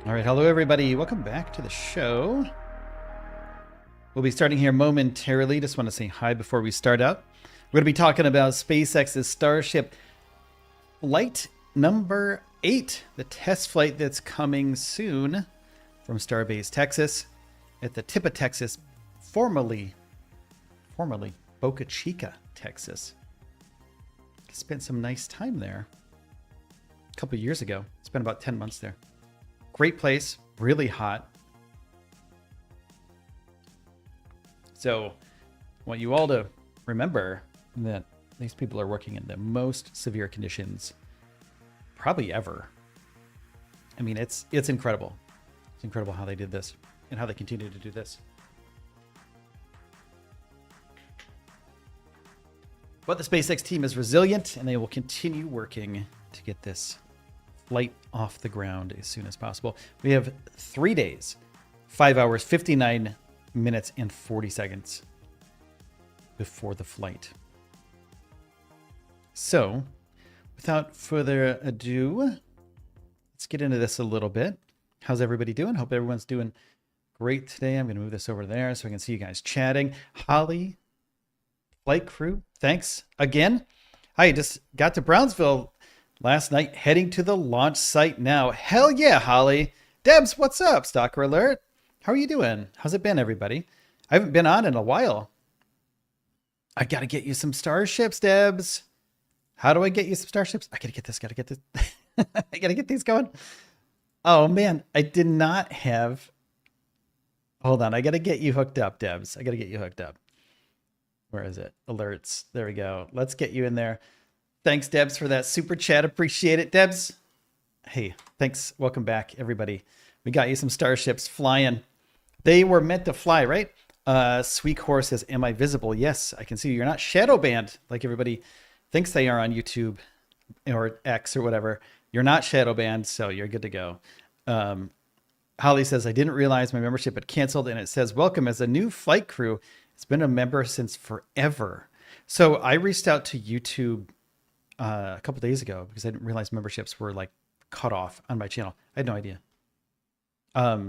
All right, hello everybody. Welcome back to the show. We'll be starting here momentarily. Just want to say hi before we start out. We're going to be talking about SpaceX's Starship flight number 8, the test flight that's coming soon from Starbase, Texas, at the tip of Texas, formerly Boca Chica, Texas. Spent some nice time there a couple years ago. Spent about 10 months there. Great place, really hot. So I want you all to remember that these people are working in the most severe conditions probably ever. I mean, it's incredible. It's incredible how they did this and how they continue to do this. But the SpaceX team is resilient and they will continue working to get this flight off the ground as soon as possible. We have 3 days, 5 hours, 59 minutes, and 40 seconds before the flight. So, without further ado, let's get into this a little bit. How's everybody doing? Hope everyone's doing great today. I'm going to move this over there so I can see you guys chatting. Holly, flight crew, thanks again. I just got to Brownsville last night, heading to the launch site now. Hell yeah, Holly. Debs, what's up? Stalker alert. How are you doing? How's it been, everybody? I haven't been on in a while. I got to get you some Starships, Debs. How do I get you some Starships? I got to get this, I got to get these going. Oh, man, I did not have... Hold on, I got to get you hooked up, Debs. I got to get you hooked up. Where is it? Alerts. There we go. Let's get you in there. Thanks, Debs, for that super chat. Appreciate it, Debs. Hey, thanks. Welcome back, everybody. We got you some Starships flying. They were meant to fly, right? Sweet Horse says, am I visible? Yes, I can see you. You're not shadow banned like everybody thinks they are on YouTube or X or whatever. You're not shadow banned, so you're good to go. Holly says, I didn't realize my membership had canceled, and it says, welcome as a new flight crew. It's been a member since forever. So I reached out to YouTube a couple days ago because I didn't realize memberships were like cut off on my channel. I had no idea.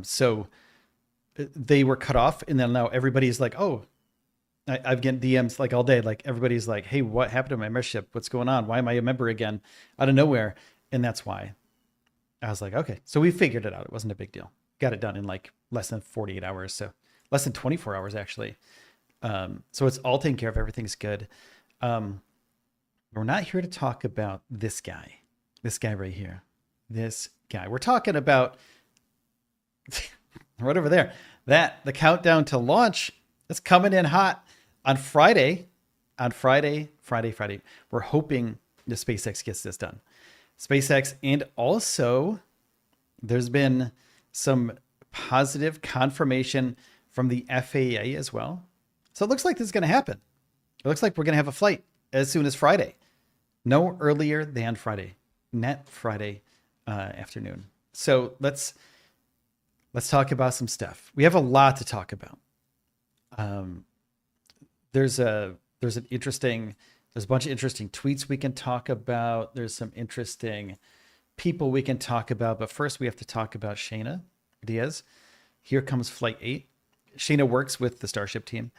So they were cut off, and then now everybody's like, oh, I've getting DMs like all day. Like everybody's like, hey, what happened to my membership? What's going on? Why am I a member again out of nowhere? And that's why I was like, okay, so we figured it out. It wasn't a big deal. Got it done in like less than 48 hours. So less than 24 hours actually. So it's all taken care of. Everything's good. We're not here to talk about this guy right here, this guy. We're talking about right over there, the countdown to launch is coming in hot on Friday. We're hoping the SpaceX gets this done. SpaceX, and also there's been some positive confirmation from the FAA as well. So it looks like this is going to happen. It looks like we're going to have a flight as soon as Friday. No earlier than Friday. Net Friday afternoon. So let's talk about some stuff. We have a lot to talk about. There's a bunch of interesting tweets we can talk about. There's some interesting people we can talk about. But first we have to talk about Shayna Diaz. Here comes Flight 8. Shayna works with the Starship team.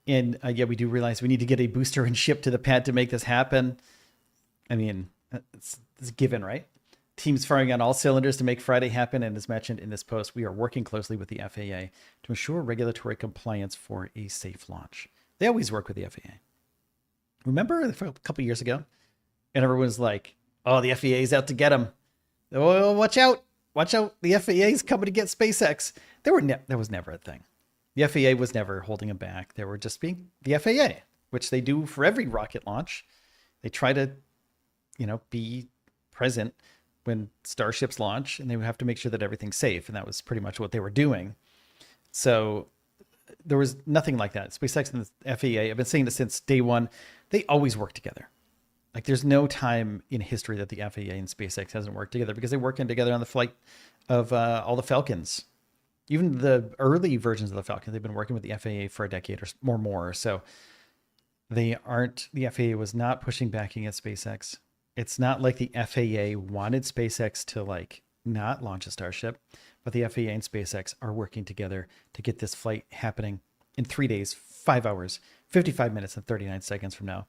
And yeah, we do realize we need to get a booster and ship to the pad to make this happen. I mean, it's a given, right? Teams firing on all cylinders to make Friday happen. And as mentioned in this post, we are working closely with the FAA to ensure regulatory compliance for a safe launch. They always work with the FAA. Remember a couple years ago? And everyone was like, oh, the FAA is out to get them. Oh, watch out. Watch out. The FAA is coming to get SpaceX. There was never a thing. The FAA was never holding them back. They were just being the FAA, which they do for every rocket launch. They try to, be present when Starships launch, and they would have to make sure that everything's safe. And that was pretty much what they were doing. So there was nothing like that. SpaceX and the FAA, I've been saying this since day one, they always work together. Like there's no time in history that the FAA and SpaceX hasn't worked together, because they're working together on the flight of all the Falcons. Even the early versions of the Falcon, they've been working with the FAA for a decade or more. So the FAA was not pushing back against SpaceX. It's not like the FAA wanted SpaceX to like not launch a Starship, but the FAA and SpaceX are working together to get this flight happening in 3 days, 5 hours, 55 minutes, and 39 seconds from now.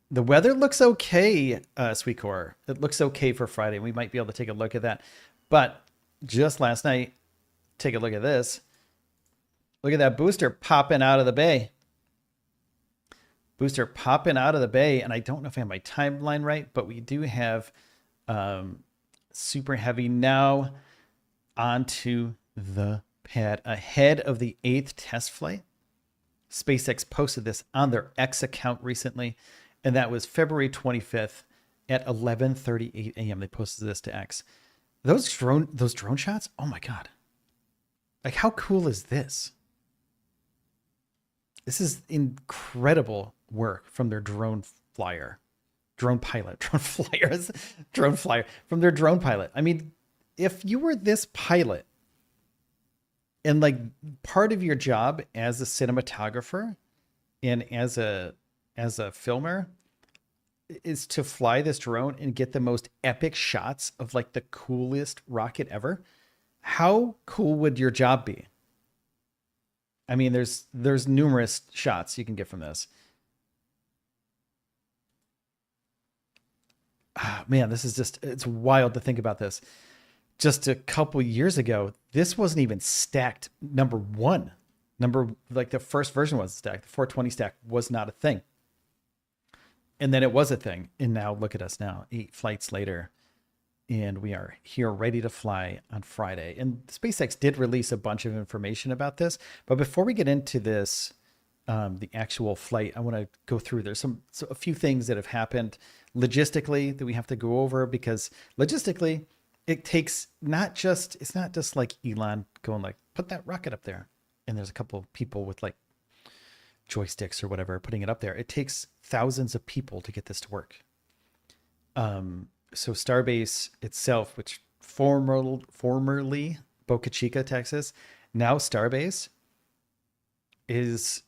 The weather looks okay, Sweet Core. It looks okay for Friday. We might be able to take a look at that. But just last night, take a look at this. Look at that booster popping out of the bay. Booster popping out of the bay. And I don't know if I have my timeline right, but we do have Super Heavy now onto the pad ahead of the 8th test flight. SpaceX posted this on their X account recently, and that was February 25th at 11:38 a.m. They posted this to X. Those drone shots, oh my God. Like, how cool is this? This is incredible work from their drone flyer. Drone pilot, drone flyers, drone flyer, from their drone pilot. I mean, if you were this pilot and like part of your job as a cinematographer and as a filmer is to fly this drone and get the most epic shots of like the coolest rocket ever, how cool would your job be? I mean, there's numerous shots you can get from this. Man, this is just, it's wild to think about this. Just a couple years ago, this wasn't even stacked number one. Like the first version wasn't stacked. The 420 stack was not a thing. And then it was a thing. And now look at us now, 8 flights later. And we are here ready to fly on Friday. And SpaceX did release a bunch of information about this. But before we get into this, the actual flight, I want to go through. There's a few things that have happened logistically that we have to go over, because logistically, it's not just like Elon going like, put that rocket up there. And there's a couple of people with like joysticks or whatever putting it up there. It takes thousands of people to get this to work. So Starbase itself, which formerly Boca Chica, Texas, now Starbase, is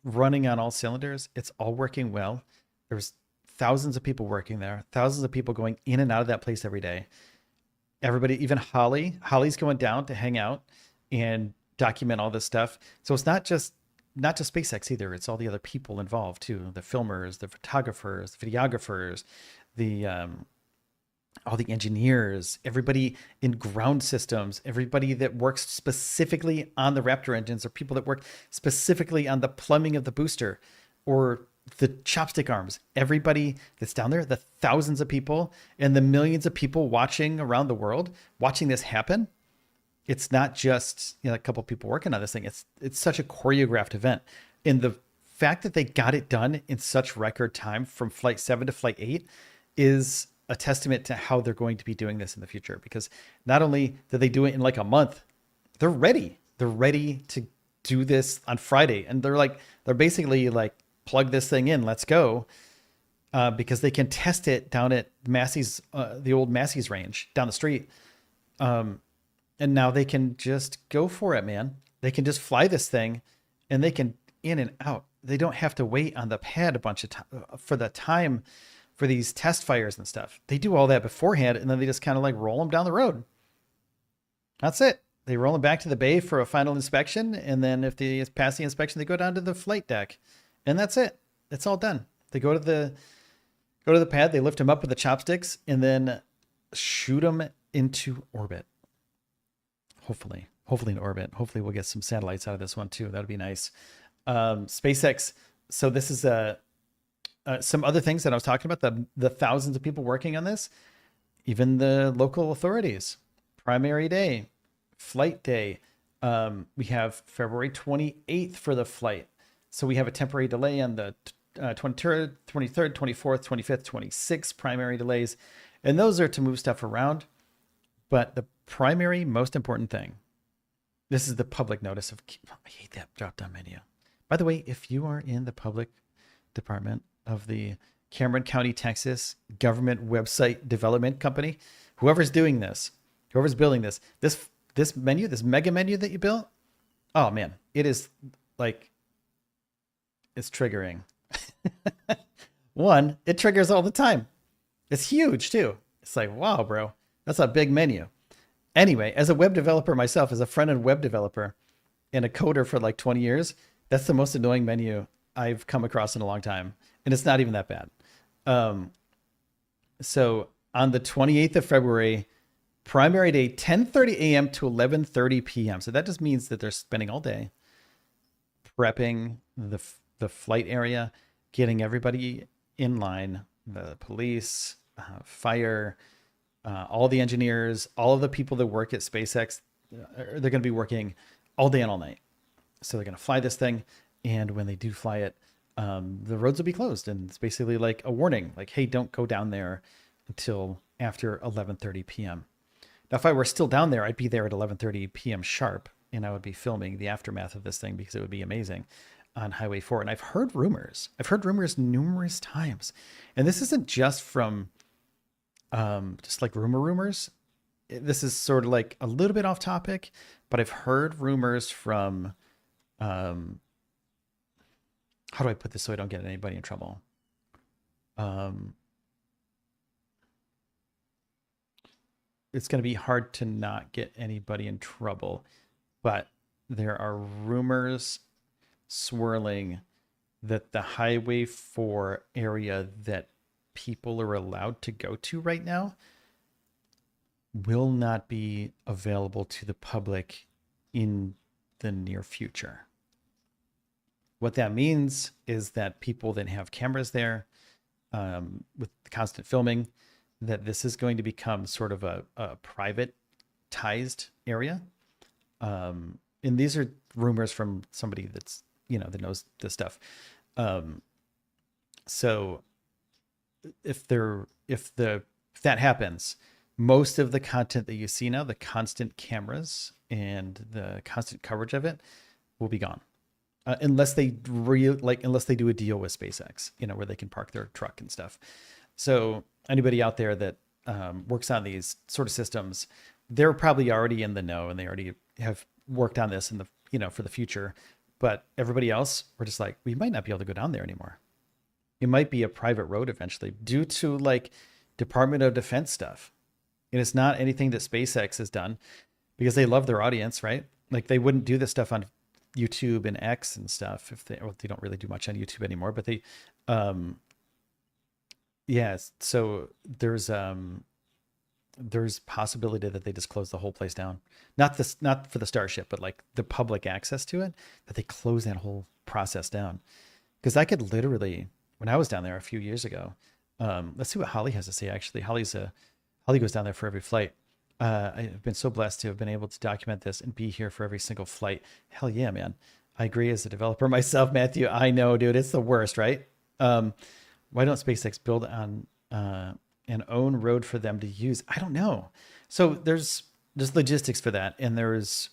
running on all cylinders. It's all working well. There's thousands of people working there, thousands of people going in and out of that place every day. Everybody, even Holly's going down to hang out and document all this stuff. So it's not just SpaceX either. It's all the other people involved too. The filmers, the photographers, the videographers, all the engineers, everybody in ground systems, everybody that works specifically on the Raptor engines, or people that work specifically on the plumbing of the booster or the chopstick arms, everybody that's down there, the thousands of people and the millions of people watching around the world, watching this happen. It's not just, a couple of people working on this thing. It's such a choreographed event. And the fact that they got it done in such record time from flight 7 to flight 8 is a testament to how they're going to be doing this in the future. Because not only did they do it in like a month, they're ready. They're ready to do this on Friday. And they're basically like, plug this thing in, let's go. Because they can test it down at Massey's, the old Massey's range down the street. And now they can just go for it, man. They can just fly this thing and they can in and out. They don't have to wait on the pad a bunch of time for the time for these test fires and stuff. They do all that beforehand, and then they just kind of like roll them down the road. That's it. They roll them back to the bay for a final inspection. And then if they pass the inspection, they go down to the flight deck, and that's it. It's all done. They go to the pad, they lift them up with the chopsticks, and then shoot them into orbit. Hopefully in orbit. Hopefully we'll get some satellites out of this one too. That'd be nice. SpaceX. So this is some other things that I was talking about, the thousands of people working on this, even the local authorities, primary day, flight day. We have February 28th for the flight. So we have a temporary delay on the 23rd, 24th, 25th, 26th primary delays. And those are to move stuff around. But the primary, most important thing, this is the public notice of, I hate that drop-down menu. By the way, if you are in the public department of the Cameron County, Texas government website development company, whoever's doing this, whoever's building this menu, this mega menu that you built, oh man, it is like, it's triggering. One, it triggers all the time. It's huge too. It's like, wow, bro, that's a big menu. Anyway, as a web developer myself, as a front end web developer and a coder for like 20 years, that's the most annoying menu I've come across in a long time. And it's not even that bad. Um, so on the 28th of February, primary day, 10:30 a.m. to 11:30 p.m. So that just means that they're spending all day prepping the flight area, getting everybody in line, the police, fire, all the engineers, all of the people that work at SpaceX. They're going to be working all day and all night. So they're going to fly this thing, and when they do fly it, the roads will be closed, and it's basically like a warning, like, hey, don't go down there until after 11:30 p.m. Now, if I were still down there, I'd be there at 11:30 p.m. sharp, and I would be filming the aftermath of this thing because it would be amazing on Highway 4. And I've heard rumors. I've heard rumors numerous times, and this isn't just from just like rumors. This is sort of like a little bit off topic, but I've heard rumors from how do I put this so I don't get anybody in trouble? It's going to be hard to not get anybody in trouble, but there are rumors swirling that the Highway 4 area that people are allowed to go to right now will not be available to the public in the near future. What that means is that people that have cameras there with constant filming, that this is going to become sort of a privatized area. And these are rumors from somebody that's, that knows this stuff. So if that happens, most of the content that you see now, the constant cameras and the constant coverage of it will be gone. Unless they unless they do a deal with SpaceX, where they can park their truck and stuff. So anybody out there that works on these sort of systems, they're probably already in the know, and they already have worked on this in the for the future. But everybody else, we're just like, we might not be able to go down there anymore. It might be a private road eventually, due to like Department of Defense stuff. And it's not anything that SpaceX has done, because they love their audience, right? Like, they wouldn't do this stuff on YouTube and X and stuff if they don't really do much on YouTube anymore, but they so there's possibility that they just close the whole place down. Not for the Starship, but like the public access to it, that they close that whole process down. Because I could literally, when I was down there a few years ago, let's see what Holly has to say. Actually, Holly goes down there for every flight. I've been so blessed to have been able to document this and be here for every single flight. Hell yeah, man. I agree as a developer myself, Matthew. I know, dude, it's the worst, right? Why don't SpaceX build on an own road for them to use? I don't know. So there's logistics for that. And there's,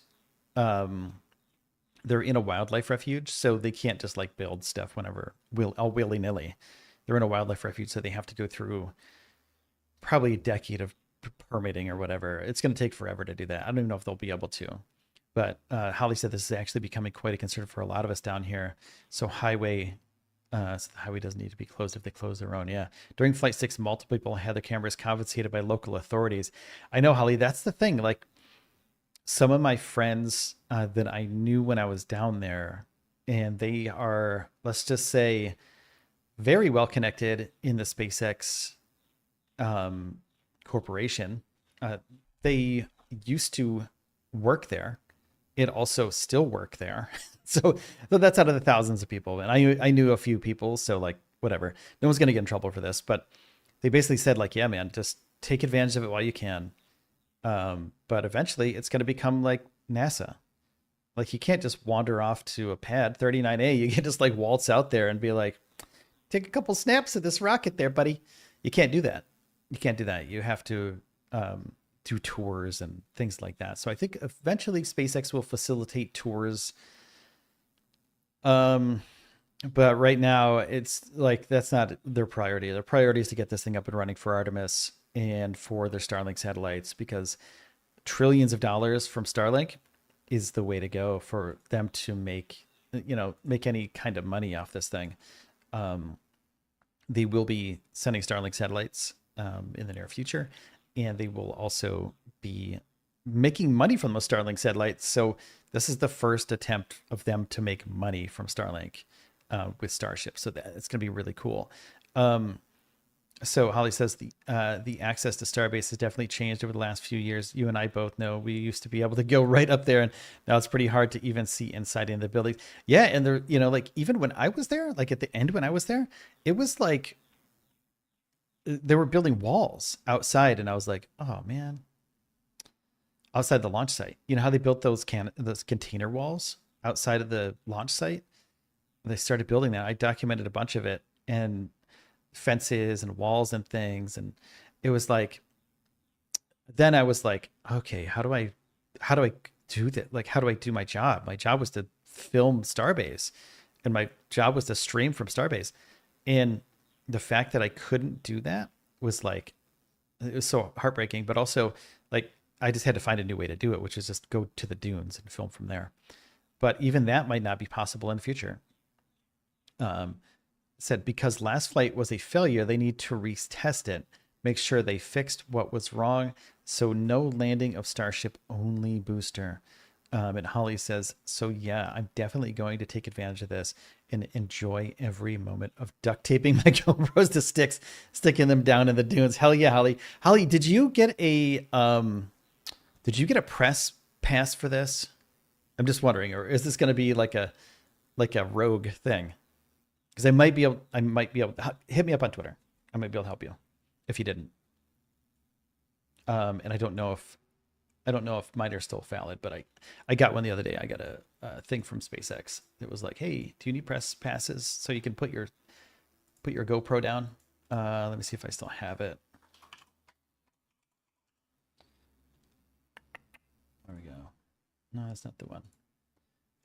they're in a wildlife refuge, so they can't just like build stuff whenever all willy-nilly. They're in a wildlife refuge, so they have to go through probably a decade of permitting or whatever. It's going to take forever to do that. I don't even know if they'll be able to. But Holly said this is actually becoming quite a concern for a lot of us down here. So the highway doesn't need to be closed if they close their own. Yeah. During Flight 6, multiple people had their cameras confiscated by local authorities. I know, Holly, that's the thing. Like, some of my friends that I knew when I was down there, and they are, let's just say, very well connected in the SpaceX corporation. They used to work there. It also still work there. So that's out of the thousands of people. And I knew a few people, so like, whatever. No one's going to get in trouble for this, but they basically said like, yeah, man, just take advantage of it while you can. But eventually it's going to become like NASA. Like, you can't just wander off to a pad 39A. You can just like waltz out there and be like, take a couple snaps of this rocket there, buddy. You can't do that. You have to do tours and things like that. So I think eventually SpaceX will facilitate tours. But right now it's like, that's not their priority. Their priority is to get this thing up and running for Artemis and for their Starlink satellites, because trillions of dollars from Starlink is the way to go for them to make any kind of money off this thing. They will be sending Starlink satellites in the near future, and they will also be making money from those Starlink satellites. So this is the first attempt of them to make money from Starlink with Starship. So it's going to be really cool. So Holly says the access to Starbase has definitely changed over the last few years. You and I both know we used to be able to go right up there, and now it's pretty hard to even see inside in the buildings. Yeah, and there, like even when I was there, like at the end when I was there, it was like they were building walls outside, and I was like, oh man, outside the launch site. You know how they built those container walls outside of the launch site? They started building that. I documented a bunch of it, and fences and walls and things, and it was like, then I was like, okay, how do I do that? Like, how do I do my job? My job was to film Starbase, and my job was to stream from Starbase, and the fact that I couldn't do that was like, it was so heartbreaking. But also, like, I just had to find a new way to do it, which is just go to the dunes and film from there. But even that might not be possible in the future. Said because last flight was a failure, they need to retest it, make sure they fixed what was wrong. So no landing of Starship, only booster. And Holly says, so yeah, I'm definitely going to take advantage of this and enjoy every moment of duct taping my GoPros to sticks, sticking them down in the dunes. Hell yeah, Holly. Holly, did you get a press pass for this? I'm just wondering, or is this going to be like a rogue thing? Because I might be able to hit me up on Twitter. I might be able to help you if you didn't. And I don't know if mine are still valid, but I got one the other day. I got a thing from SpaceX. It was like, hey, do you need press passes so you can put your GoPro down? Let me see if I still have it. There we go. No, that's not the one.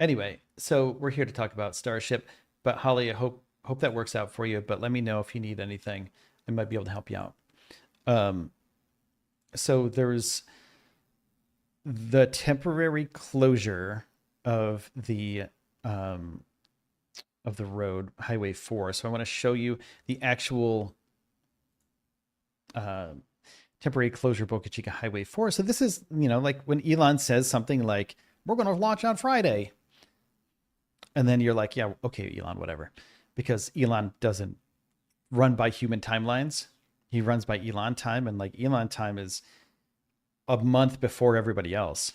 Anyway, so we're here to talk about Starship. But Holly, I hope that works out for you. But let me know if you need anything. I might be able to help you out. So there's the temporary closure of the road, Highway 4. So I want to show you the actual temporary closure Boca Chica Highway 4. So this is, like when Elon says something like, we're going to launch on Friday. And then you're like, yeah, okay, Elon, whatever. Because Elon doesn't run by human timelines. He runs by Elon time. And like Elon time is a month before everybody else.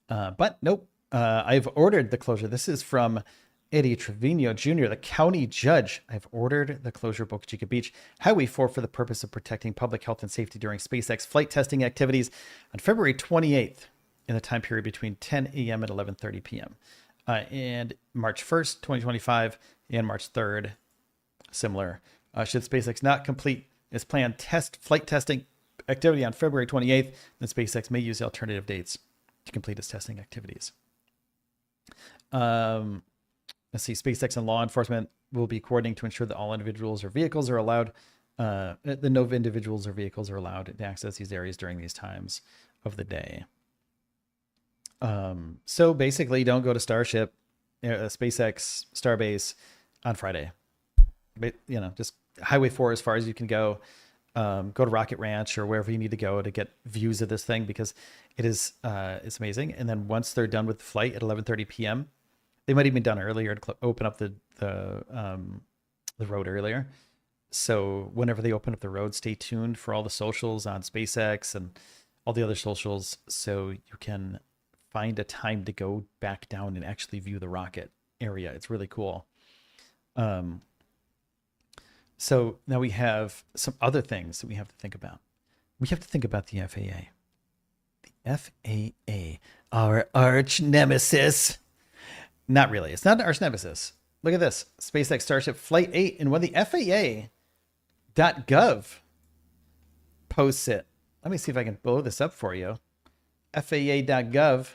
But nope, I've ordered the closure. This is from Eddie Trevino Jr., the county judge. I've ordered the closure of Boca Chica Beach Highway 4 for the purpose of protecting public health and safety during SpaceX flight testing activities on February 28th in the time period between 10 a.m. and 11:30 p.m. And March 1st, 2025, and March 3rd, similar. Should SpaceX not complete its planned flight testing activity on February 28th, then SpaceX may use alternative dates to complete its testing activities. Let's see, SpaceX and law enforcement will be coordinating to ensure that all individuals or vehicles are allowed, no individuals or vehicles are allowed to access these areas during these times of the day. So basically don't go to Starship, SpaceX, Starbase on Friday, but, just Highway 4 as far as you can go. Go to Rocket Ranch or wherever you need to go to get views of this thing, because it's amazing. And then once they're done with the flight at 11:30 p.m., they might even be done earlier to open up the road earlier. So whenever they open up the road, stay tuned for all the socials on SpaceX and all the other socials, so you can find a time to go back down and actually view the rocket area. It's really cool. So now we have some other things that we have to think about. We have to think about the FAA. The FAA, our arch nemesis. Not really. It's not an arch nemesis. Look at this. SpaceX Starship Flight 8. And when the FAA.gov posts it, let me see if I can blow this up for you. FAA.gov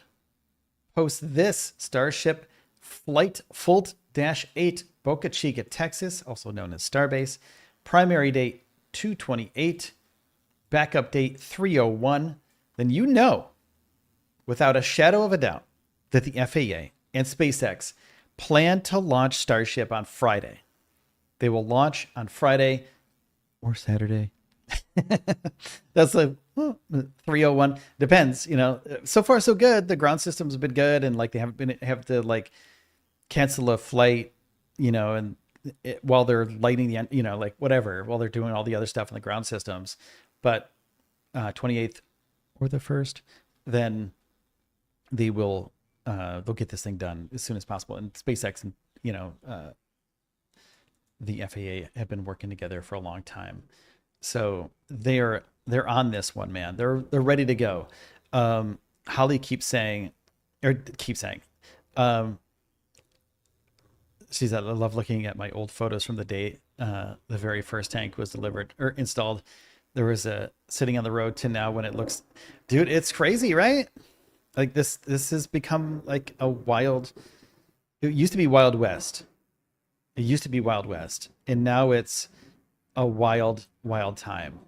posts this Starship Flight Fult-8 Boca Chica, Texas, also known as Starbase. Primary date 2/28, backup date 3/01. Then you know, without a shadow of a doubt, that the FAA and SpaceX plan to launch Starship on Friday. They will launch on Friday or Saturday, That's like 301. Depends, you know. So far so good. The ground systems have been good, and like they haven't been have to like cancel a flight, you know, and while they're lighting the, you know, like whatever, while they're doing all the other stuff in the ground systems. But 28th or the 1st, then they will they'll get this thing done as soon as possible. And SpaceX and, you know, the FAA have been working together for a long time, so they're on this one, man. They're ready to go. Holly keeps saying, or keeps saying, um, she's, I love looking at my old photos from the day the very first tank was delivered or installed. There was a sitting on the road to now when it looks, dude, it's crazy, right? Like this has become like a wild. It used to be Wild West. It used to be Wild West, and now it's a wild, wild time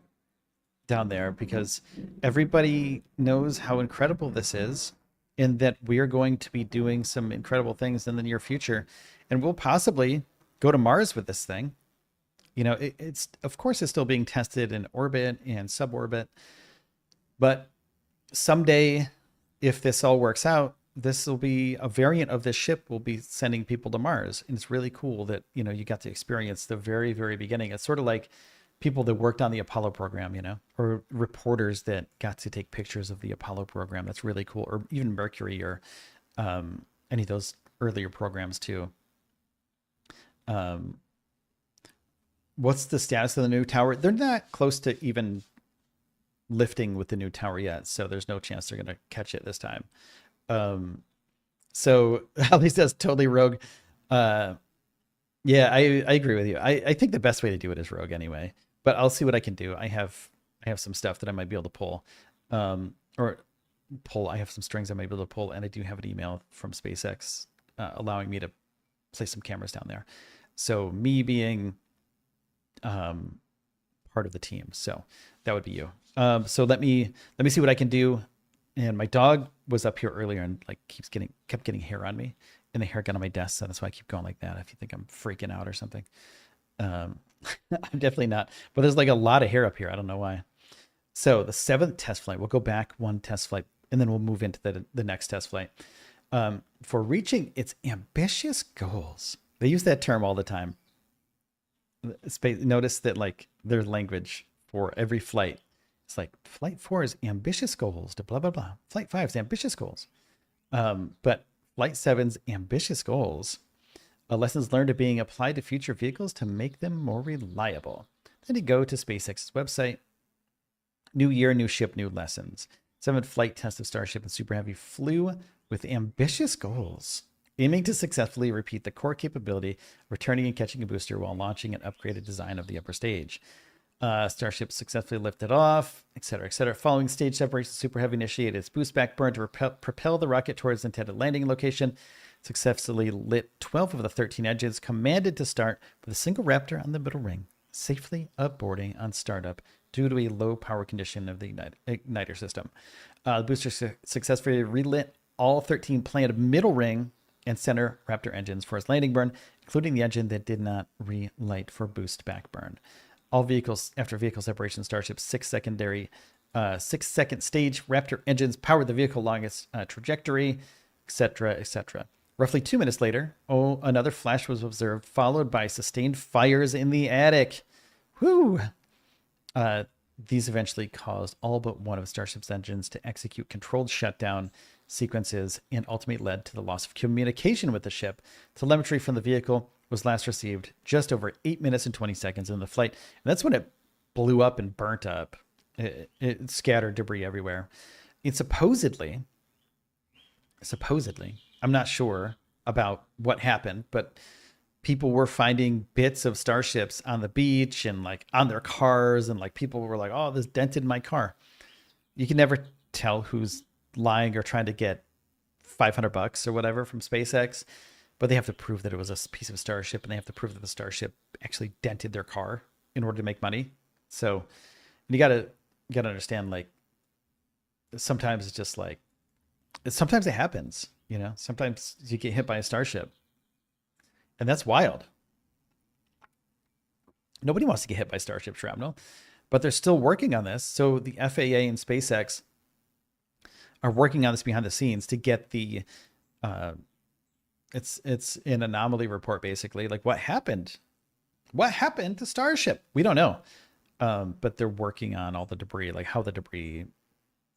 down there because everybody knows how incredible this is, and that we are going to be doing some incredible things in the near future, and we'll possibly go to Mars with this thing. You know, it's of course it's still being tested in orbit and suborbit, but someday, if this all works out, this will be a variant of this ship will be sending people to Mars. And it's really cool that, you know, you got to experience the very, very beginning. It's sort of like people that worked on the Apollo program, you know, or reporters that got to take pictures of the Apollo program. That's really cool. Or even Mercury or any of those earlier programs too. Um, what's the status of the new tower? They're not close to even lifting with the new tower yet, so there's no chance they're going to catch it this time. Um, so at least that's totally rogue. Uh, yeah, I agree with you. I think the best way to do it is rogue anyway, but I'll see what I can do. I have some stuff that I might be able to pull, or pull. I have some strings I might be able to pull, and I do have an email from SpaceX allowing me to place some cameras down there. So me being part of the team, so that would be you. So let me see what I can do. And my dog was up here earlier and like kept getting hair on me, and the hair got on my desk. So that's why I keep going like that. If you think I'm freaking out or something, um, I'm definitely not. But there's like a lot of hair up here. I don't know why. So the 7th test flight, we'll go back one test flight, and then we'll move into the next test flight. For reaching its ambitious goals, they use that term all the time. Notice that like their language for every flight. It's like flight 4's ambitious goals to blah, blah, blah. Flight 5's ambitious goals. But flight 7's ambitious goals, lessons learned are being applied to future vehicles to make them more reliable. Then you go to SpaceX's website. New year, new ship, new lessons. 7th flight test of Starship and Super Heavy flew with ambitious goals, aiming to successfully repeat the core capability, returning and catching a booster while launching an upgraded design of the upper stage. Starship successfully lifted off, etc., etc. Following stage separation, Super Heavy initiated its boost back burn to propel the rocket towards the intended landing location. Successfully lit 12 of the 13 engines, commanded to start with a single Raptor on the middle ring, safely aborting on startup due to a low power condition of the igniter system. The booster successfully relit all 13 planned middle ring and center Raptor engines for its landing burn, including the engine that did not relight for boost back burn. All vehicles after vehicle separation, Starship's 6-second stage Raptor engines powered the vehicle along its trajectory, etc., etc. Roughly 2 minutes later, another flash was observed, followed by sustained fires in the attic. Whew! These eventually caused all but one of Starship's engines to execute controlled shutdown sequences and ultimately led to the loss of communication with the ship. Telemetry from the vehicle was last received just over 8 minutes and 20 seconds in the flight. And that's when it blew up and burnt up. It scattered debris everywhere. And supposedly, I'm not sure about what happened, but people were finding bits of Starships on the beach and like on their cars. And like people were like, oh, this dented my car. You can never tell who's lying or trying to get $500 or whatever from SpaceX, but they have to prove that it was a piece of Starship, and they have to prove that the Starship actually dented their car in order to make money. So you gotta understand, like, sometimes it's just like, sometimes it happens, you know, sometimes you get hit by a Starship, and that's wild. Nobody wants to get hit by Starship shrapnel, but they're still working on this. So the FAA and SpaceX are working on this behind the scenes to get the it's an anomaly report, basically. Like, what happened? What happened to Starship? We don't know. But they're working on all the debris, like how the debris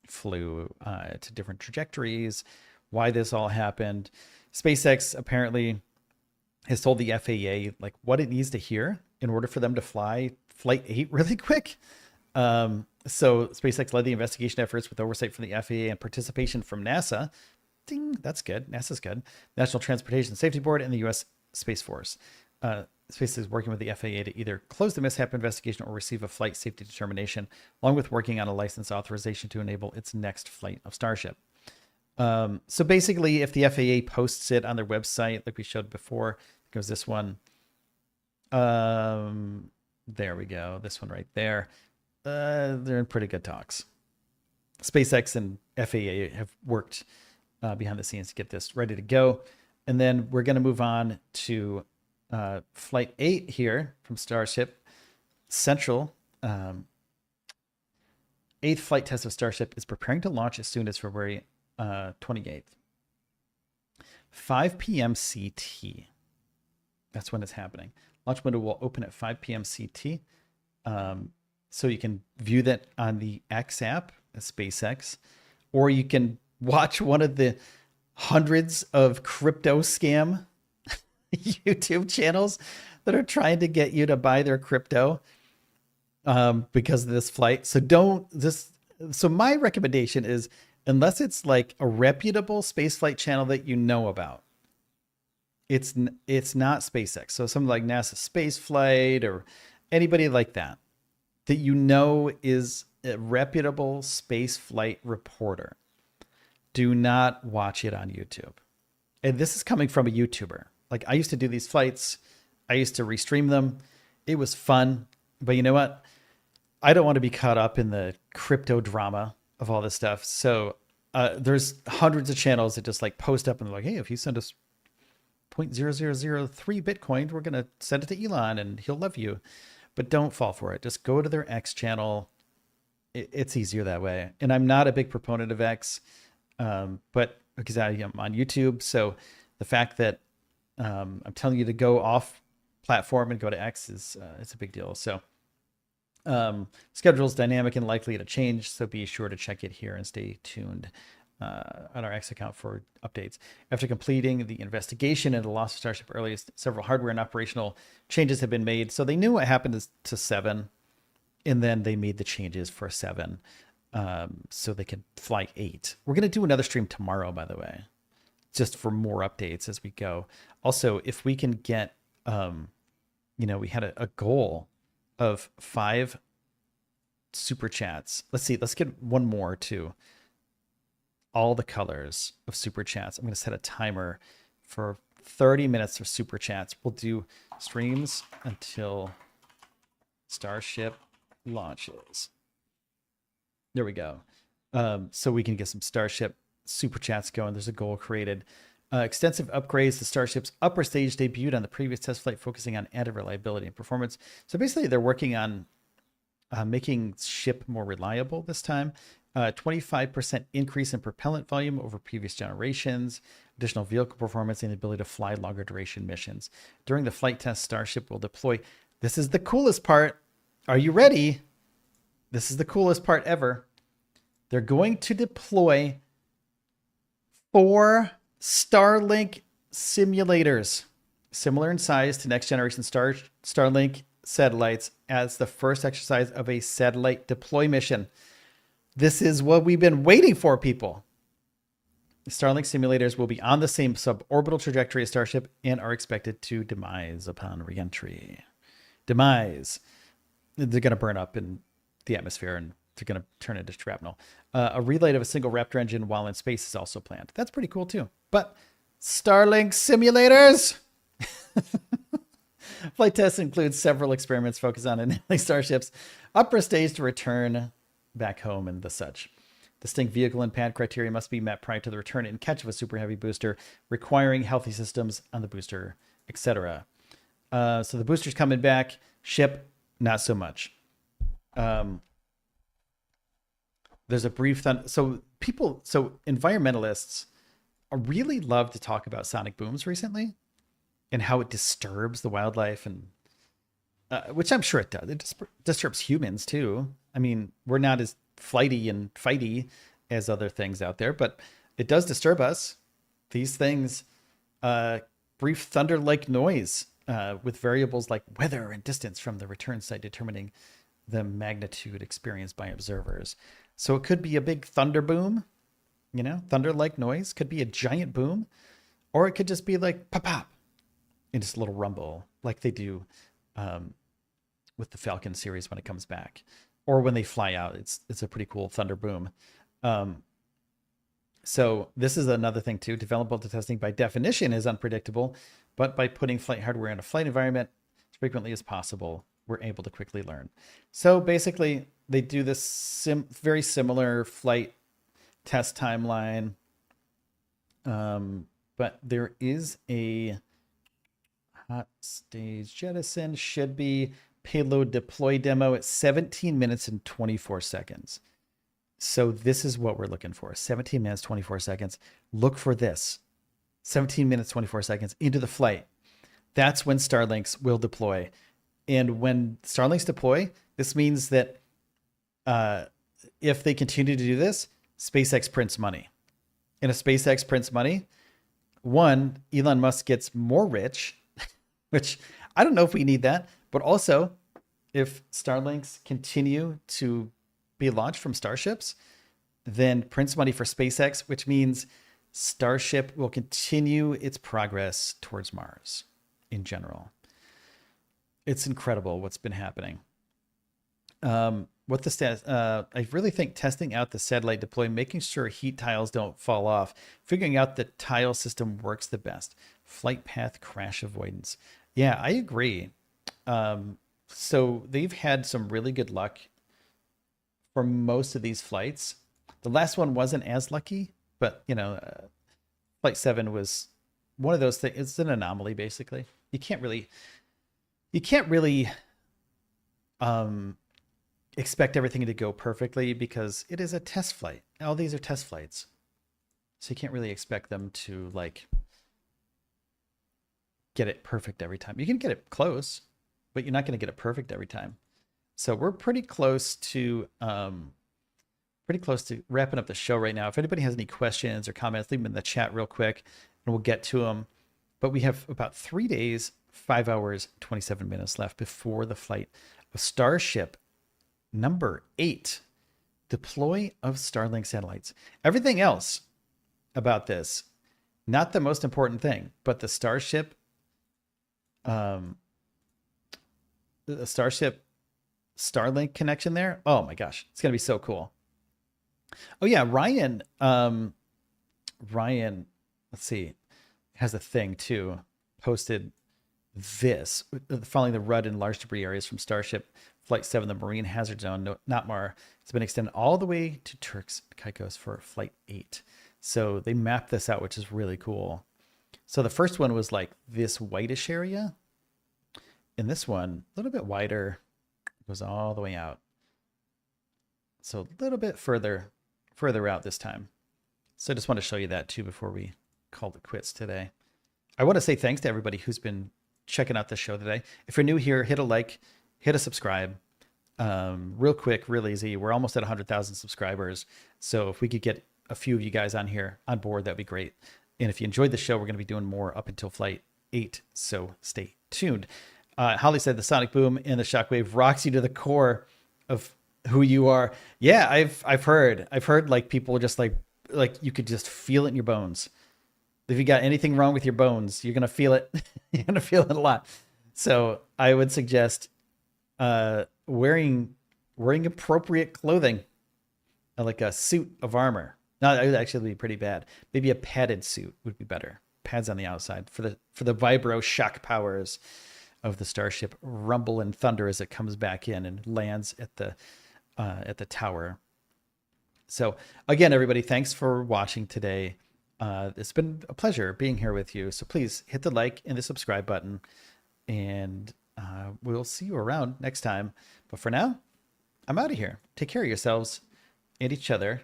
flew to different trajectories, why this all happened. SpaceX apparently has told the FAA like what it needs to hear in order for them to fly Flight 8 really quick. So SpaceX led the investigation efforts with oversight from the FAA and participation from NASA. Ding, that's good. NASA's good. National Transportation Safety Board and the U.S. Space Force. SpaceX is working with the FAA to either close the mishap investigation or receive a flight safety determination, along with working on a license authorization to enable its next flight of Starship. So basically, if the FAA posts it on their website, like we showed before, goes this one. There we go. This one right there. They're in pretty good talks. SpaceX and FAA have worked behind the scenes to get this ready to go. And then we're going to move on to Flight 8 here from Starship. Central. 8th flight test of Starship is preparing to launch as soon as February 28th. 5 p.m. CT. That's when it's happening. Launch window will open at 5 p.m. CT. So you can view that on the X app, SpaceX, or you can watch one of the hundreds of crypto scam YouTube channels that are trying to get you to buy their crypto because of this flight. So my recommendation is, unless it's like a reputable spaceflight channel that you know about, it's not SpaceX. So something like NASA Spaceflight or anybody like that you know is a reputable spaceflight reporter. Do not watch it on YouTube. And this is coming from a YouTuber. Like, I used to do these flights. I used to restream them. It was fun. But you know what? I don't want to be caught up in the crypto drama of all this stuff. So there's hundreds of channels that just like post up and they're like, hey, if you send us 0.0003 Bitcoin, we're going to send it to Elon and he'll love you. But don't fall for it. Just go to their X channel. It's easier that way. And I'm not a big proponent of X, but because I am on YouTube. So the fact that I'm telling you to go off platform and go to X is it's a big deal. So schedule is dynamic and likely to change. So be sure to check it here and stay tuned on our X account for updates. After completing the investigation into the loss of Starship earliest, several hardware and operational changes have been made. So they knew what happened to 7, and then they made the changes for 7 so they could fly 8. We're going to do another stream tomorrow, by the way, just for more updates as we go. Also, if we can get, we had a goal of 5 super chats. Let's get one more too. All the colors of super chats. I'm going to set a timer for 30 minutes for super chats. We'll do streams until Starship launches. There we go. So we can get some Starship super chats going. There's a goal created. Extensive upgrades to Starship's upper stage debuted on the previous test flight, focusing on added reliability and performance. So basically, they're working on making ship more reliable this time. 25% increase in propellant volume over previous generations, additional vehicle performance, and the ability to fly longer duration missions. During the flight test, Starship will deploy. This is the coolest part. Are you ready? This is the coolest part ever. They're going to deploy 4 Starlink simulators, similar in size to next generation Starlink satellites, as the first exercise of a satellite deploy mission. This is what we've been waiting for, people. The Starlink simulators will be on the same suborbital trajectory as Starship and are expected to demise upon reentry. Demise. They're going to burn up in the atmosphere and they're going to turn into shrapnel. A relay of a single Raptor engine while in space is also planned. That's pretty cool too. But Starlink simulators. Flight tests include several experiments focused on enabling Starship's upper stage to return back home and the such. Distinct vehicle and pad criteria must be met prior to the return and catch of a super heavy booster, requiring healthy systems on the booster, etc. So the booster's coming back. Ship, not so much. Um, there's a brief so environmentalists really love to talk about sonic booms recently and how it disturbs the wildlife and which I'm sure it does. It disturbs humans too. I mean, we're not as flighty and fighty as other things out there, but it does disturb us. These things, uh, brief thunder-like noise with variables like weather and distance from the return site determining the magnitude experienced by observers. So it could be a big thunder boom, thunder-like noise. Could be a giant boom, or it could just be like pop pop and just a little rumble, like they do um, with the Falcon series when it comes back, or when they fly out. It's a pretty cool thunder boom. Um, so this is another thing too. Developmental testing by definition is unpredictable, but by putting flight hardware in a flight environment as frequently as possible, we're able to quickly learn. So basically, they do this very similar flight test timeline, but there is a hot stage jettison should be payload deploy demo at 17 minutes and 24 seconds. So this is what we're looking for. 17 minutes, 24 seconds. Look for this. 17 minutes, 24 seconds into the flight. That's when Starlinks will deploy. And when Starlinks deploy, this means that if they continue to do this, SpaceX prints money. And if SpaceX prints money, one, Elon Musk gets more rich, which I don't know if we need that. But also, if Starlinks continue to be launched from Starships, then prints money for SpaceX, which means Starship will continue its progress towards Mars in general. It's incredible what's been happening. What the stats, I really think testing out the satellite deploy, making sure heat tiles don't fall off, figuring out the tile system works the best, flight path crash avoidance. Yeah, I agree. So they've had some really good luck for most of these flights. The last one wasn't as lucky, but Flight 7 was one of those things. It's an anomaly, basically. You can't really expect everything to go perfectly because it is a test flight. All these are test flights. So you can't really expect them to get it perfect every time. You can get it close, but you're not going to get it perfect every time. So we're pretty close to wrapping up the show right now. If anybody has any questions or comments, leave them in the chat real quick and we'll get to them. But we have about 3 days, 5 hours, 27 minutes left before the flight of Starship number 8, deploy of Starlink satellites. Everything else about this, not the most important thing, but the Starship Starlink connection there. Oh my gosh, it's gonna be so cool. Oh yeah, Ryan, let's see, has a thing too. Posted this following the Rudd and large debris areas from Starship Flight 7, the marine hazard zone, Notmar, has been extended all the way to Turks Caicos for Flight 8. So they mapped this out, which is really cool. So the first one was like this whitish area. And this one, a little bit wider, goes all the way out. So a little bit further out this time. So I just want to show you that too before we call it quits today. I want to say thanks to everybody who's been checking out the show today. If you're new here, hit a like, hit a subscribe. Real quick, real easy. We're almost at 100,000 subscribers. So if we could get a few of you guys on board, that'd be great. And if you enjoyed the show, we're going to be doing more up until Flight 8. So stay tuned. Holly said the sonic boom and the shockwave rocks you to the core of who you are. Yeah, I've heard like people just like you could just feel it in your bones. If you got anything wrong with your bones, you're gonna feel it. You're gonna feel it a lot. So I would suggest wearing appropriate clothing, like a suit of armor. No, that would actually be pretty bad. Maybe a padded suit would be better. Pads on the outside for the vibro shock powers of the Starship rumble and thunder as it comes back in and lands at the tower. So again, everybody, thanks for watching today. It's been a pleasure being here with you. So please hit the like and the subscribe button, and we'll see you around next time. But for now, I'm out of here. Take care of yourselves and each other,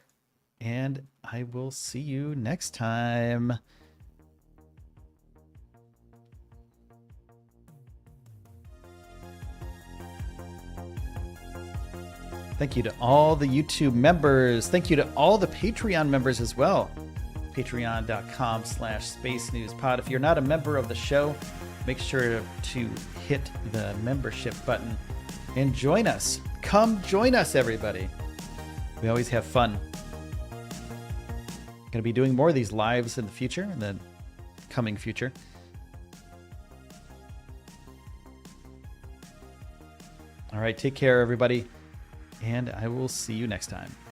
and I will see you next time. Thank you to all the YouTube members. Thank you to all the Patreon members as well. Patreon.com/Space News Pod. If you're not a member of the show, make sure to hit the membership button and join us. Come join us, everybody. We always have fun. Going to be doing more of these lives in the future, in the coming future. All right, take care, everybody, and I will see you next time.